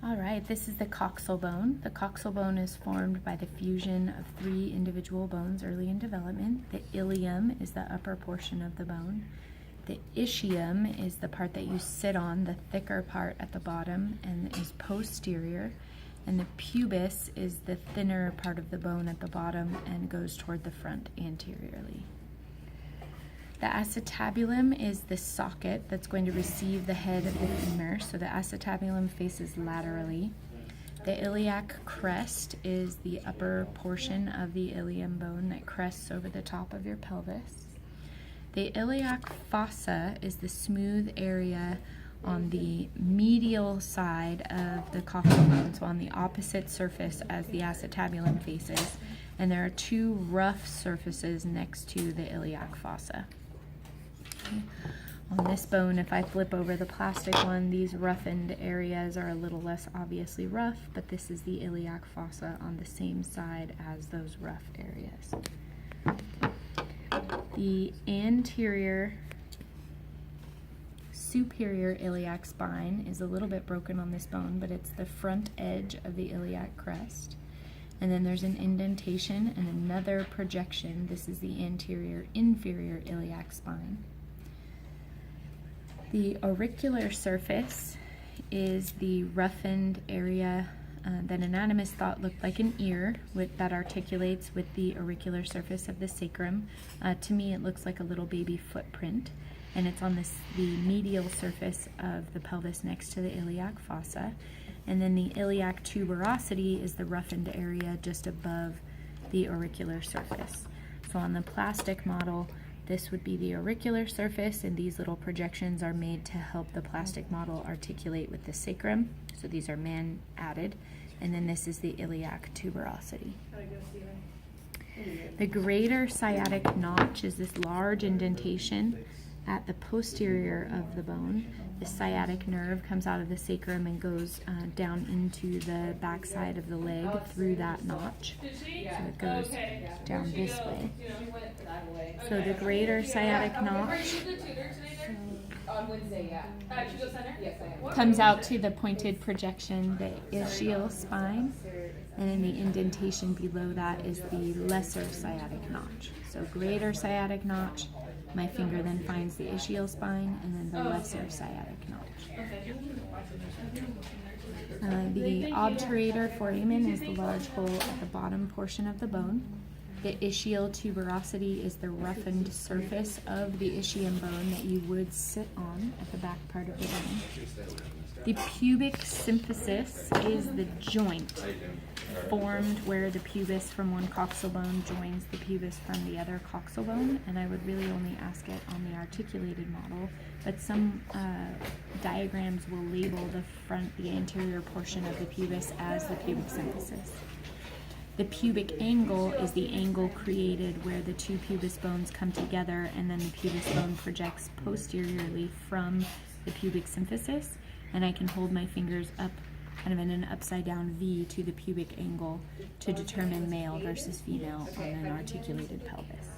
All right, this is the coxal bone. The coxal bone is formed by the fusion of 3 individual bones early in development. The ilium is the upper portion of the bone. The ischium is the part that you sit on, the thicker part at the bottom, and is posterior. And the pubis is the thinner part of the bone at the bottom and goes toward the front anteriorly. The acetabulum is the socket that's going to receive the head of the femur, so the acetabulum faces laterally. The iliac crest is the upper portion of the ilium bone that crests over the top of your pelvis. The iliac fossa is the smooth area on the medial side of the coxal bone, so on the opposite surface as the acetabulum faces, and there are 2 rough surfaces next to the iliac fossa. On this bone, if I flip over the plastic one, these roughened areas are a little less obviously rough, but this is the iliac fossa on the same side as those rough areas. The anterior superior iliac spine is a little bit broken on this bone, but it's the front edge of the iliac crest. And then there's an indentation and another projection. This is the anterior inferior iliac spine. The auricular surface is the roughened area that anatomists thought looked like an ear that articulates with the auricular surface of the sacrum. To me, it looks like a little baby footprint, and it's on the medial surface of the pelvis next to the iliac fossa. And then the iliac tuberosity is the roughened area just above the auricular surface. So on the plastic model, this would be the auricular surface, and these little projections are made to help the plastic model articulate with the sacrum. So these are man-added. And then this is the iliac tuberosity. The greater sciatic notch is this large indentation at the posterior of the bone. The sciatic nerve comes out of the sacrum and goes down into the backside of the leg through that notch. So it goes down this way. So the greater sciatic notch comes out to the pointed projection, the ischial spine, and then the indentation below that is the lesser sciatic notch. So greater sciatic notch, my finger then finds the ischial spine, and then the lesser sciatic notch. The obturator foramen is the large hole at the bottom portion of the bone. The ischial tuberosity is the roughened surface of the ischium bone that you would sit on at the back part of the bone. The pubic symphysis is the joint formed where the pubis from one coxal bone joins the pubis from the other coxal bone, and I would really only ask it on the articulated model, but some diagrams will label the anterior portion of the pubis as the pubic symphysis. The pubic angle is the angle created where the 2 pubis bones come together, and then the pubis bone projects posteriorly from the pubic symphysis, and I can hold my fingers up kind of in an upside down V to the pubic angle to determine male versus female on an articulated pelvis.